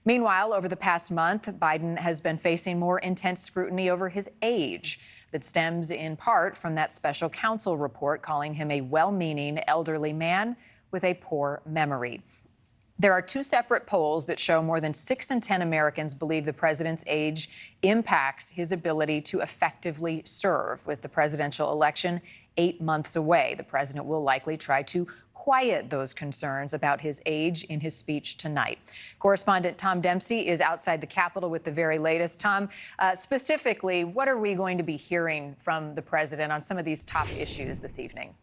Meanwhile, over the past month, Biden has been facing more intense scrutiny over his age that stems in part from that special counsel report calling him a well-meaning elderly man with a poor memory. There are two separate polls that show more than 6 in 10 Americans believe the president's age impacts his ability to effectively serve. With the presidential election 8 months away, the president will likely try to quiet those concerns about his age in his speech tonight. Correspondent Tom Dempsey is outside the Capitol with the very latest. Tom, specifically, what are we going to be hearing from the president on some of these top issues this evening?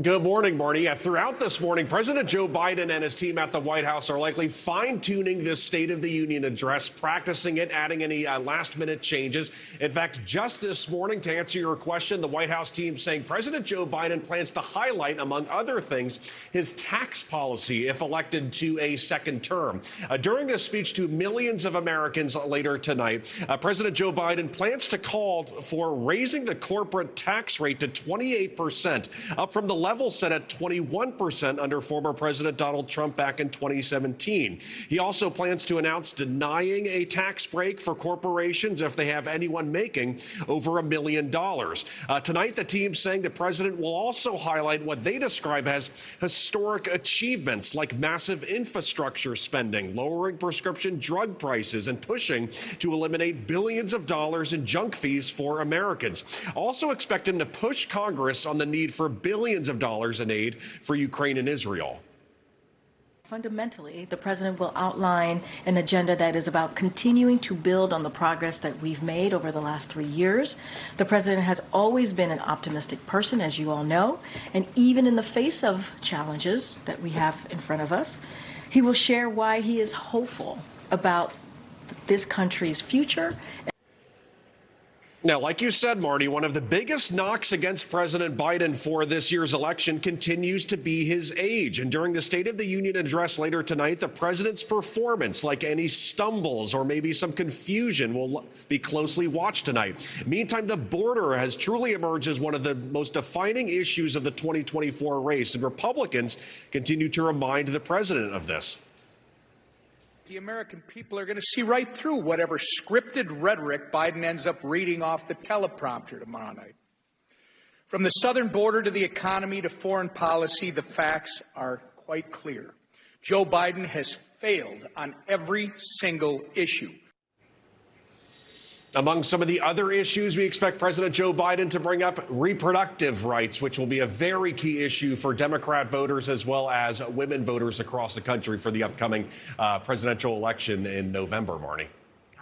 Good morning, Marni. Throughout this morning, President Joe Biden and his team at the White House are likely fine-tuning this State of the Union address, practicing it, adding any last-minute changes. In fact, just this morning, to answer your question, the White House team saying President Joe Biden plans to highlight, among other things, his tax policy if elected to a second term. During this speech to millions of Americans later tonight, President Joe Biden plans to call for raising the corporate tax rate to 28%, up from the level set at 21% under former President Donald Trump back in 2017. He also plans to announce denying a tax break for corporations if they have anyone making over $1 million. Tonight, the team saying the president will also highlight what they describe as historic achievements like massive infrastructure spending, lowering prescription drug prices, and pushing to eliminate billions of dollars in junk fees for Americans. Also expect him to push Congress on the need for billions of dollars in aid for Ukraine and Israel. Fundamentally, the president will outline an agenda that is about continuing to build on the progress that we've made over the last 3 years. The president has always been an optimistic person, as you all know, and even in the face of challenges that we have in front of us, he will share why he is hopeful about this country's future. Now, like you said, Marni, one of the biggest knocks against President Biden for this year's election continues to be his age. And during the State of the Union address later tonight, the president's performance, like any stumbles or maybe some confusion, will be closely watched tonight. Meantime, the border has truly emerged as one of the most defining issues of the 2024 race, and Republicans continue to remind the president of this. The American people are going to see right through whatever scripted rhetoric Biden ends up reading off the teleprompter tomorrow night. From the southern border to the economy to foreign policy, the facts are quite clear. Joe Biden has failed on every single issue. Among some of the other issues we expect President Joe Biden to bring up, reproductive rights, which will be a very key issue for Democrat voters as well as women voters across the country for the upcoming presidential election in November, Marni.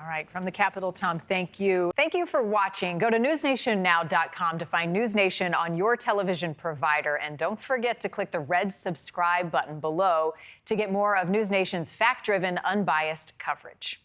All right, from the Capitol, Tom, thank you. Thank you for watching. Go to newsnationnow.com to find NewsNation on your television provider. And don't forget to click the red subscribe button below to get more of NewsNation's fact-driven, unbiased coverage.